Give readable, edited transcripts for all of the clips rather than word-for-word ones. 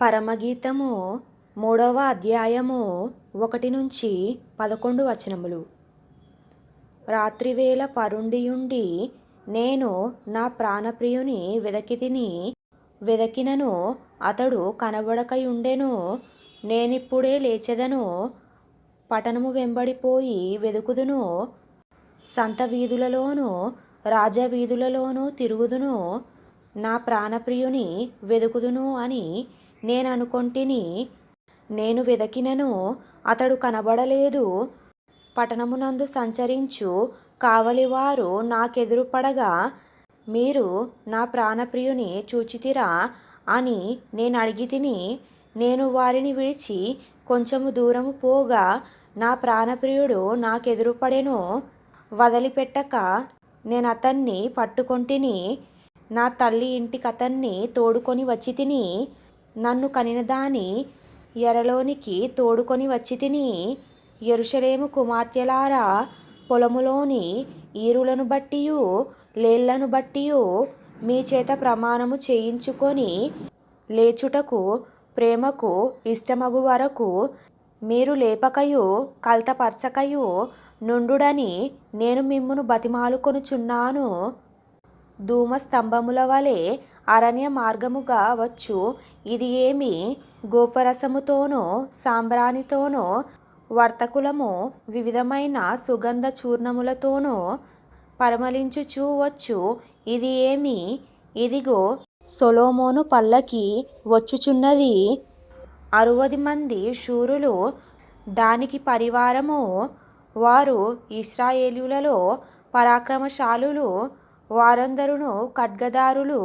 పరమగీతము 3వ అధ్యాయము 1-11 వచనములు. రాత్రివేళ పరుండియుండి నేను నా ప్రాణప్రియుని వెదకినను అతడు కనబడకయుండెను. నేనిప్పుడే లేచెదను, పట్టణము వెంబడిపోయి వెదుకుదును, సంత వీధులలోను రాజవీధులలోను తిరుగుదును, నా ప్రాణప్రియుని వెదుకుదును అని నేననుకొంటిని. నేను వెదకినను అతడు కనబడలేదు. పట్టణమునందు సంచరించు కావలివారు నాకెదురుపడగా, మీరు నా ప్రాణప్రియుని చూచితిరా అని నేనడిగితిని. నేను వారిని విడిచి కొంచెము దూరము పోగా నా ప్రాణప్రియుడు నాకెదురుపడెను. వదిలిపెట్టక నేనతన్ని పట్టుకొంటిని. నా తల్లి ఇంటికతన్ని తోడుకొని వచ్చితిని. నన్ను కనినదాని ఎరలోనికి తోడుకొని వచ్చితిని. యెరూషలేము కుమార్తెలారా, పొలములోని ఈరులను బట్టియు లేళ్లను బట్టియు మీ చేత ప్రమాణము చేయించుకొని లేచుటకు ప్రేమకు ఇష్టమగు వరకు మీరు లేపకయు కలతపరచకయు నుండుడని నేను మిమ్మును బతిమాలుకొనుచున్నాను. ధూమస్తంభముల వలె అరణ్య మార్గముగా వచ్చు ఇది ఏమి? గోపరసముతోనూ సాంబ్రాణితోనూ వర్తకులము వివిధమైన సుగంధ చూర్ణములతోనూ పరిమళించుచూ వచ్చు ఇది ఏమి? ఇదిగో, సొలొమోను పల్లకి వచ్చుచున్నది. 60 మంది శూరులు దానికి పరివారము. వారు ఇశ్రాయేలీయులలో పరాక్రమశాలులు. వారందరును ఖడ్గధారులు,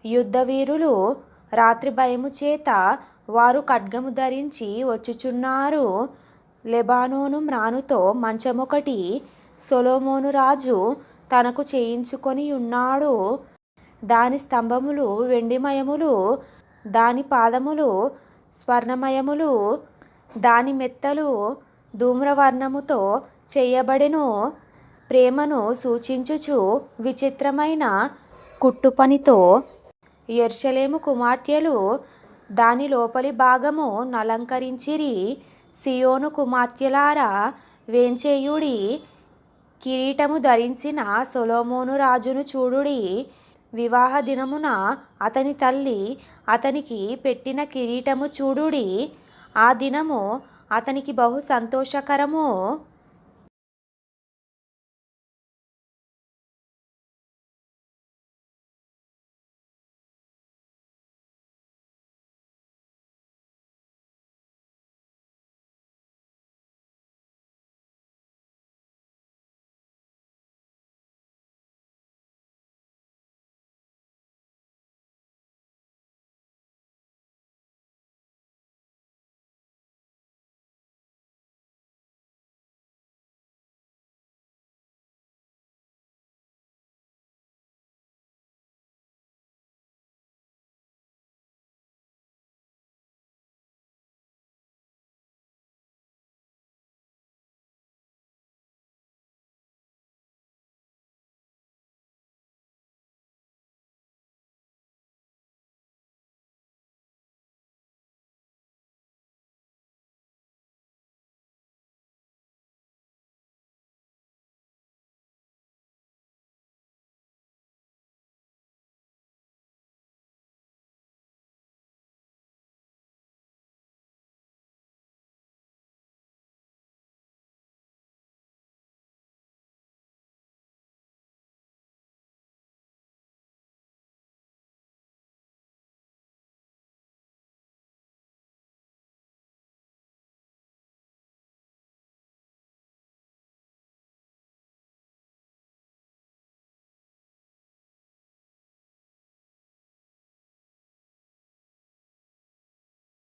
యుద్ధవీరులు. రాత్రి భయము చేత వారు ఖడ్గము ధరించి వచ్చుచున్నారు. లెబానోను మ్రానుతో మంచమొకటి సొలొమోను రాజు తనకు చేయించుకొని ఉన్నాడు. దాని స్తంభములు వెండిమయములు, దాని పాదములు స్వర్ణమయములు, దాని మెత్తలు ధూమ్రవర్ణముతో చేయబడెను. ప్రేమను సూచించుచు విచిత్రమైన కుట్టుపనితో యెరూషలేము కుమార్తెలు దాని లోపలి భాగము నలంకరించిరి. సీయోను కుమార్తెలారా, వేంచేయుడి. కిరీటము ధరించిన సొలొమోను రాజును చూడుడి. వివాహ దినమున అతని తల్లి అతనికి పెట్టిన కిరీటము చూడుడి. ఆ దినము అతనికి బహు సంతోషకరము.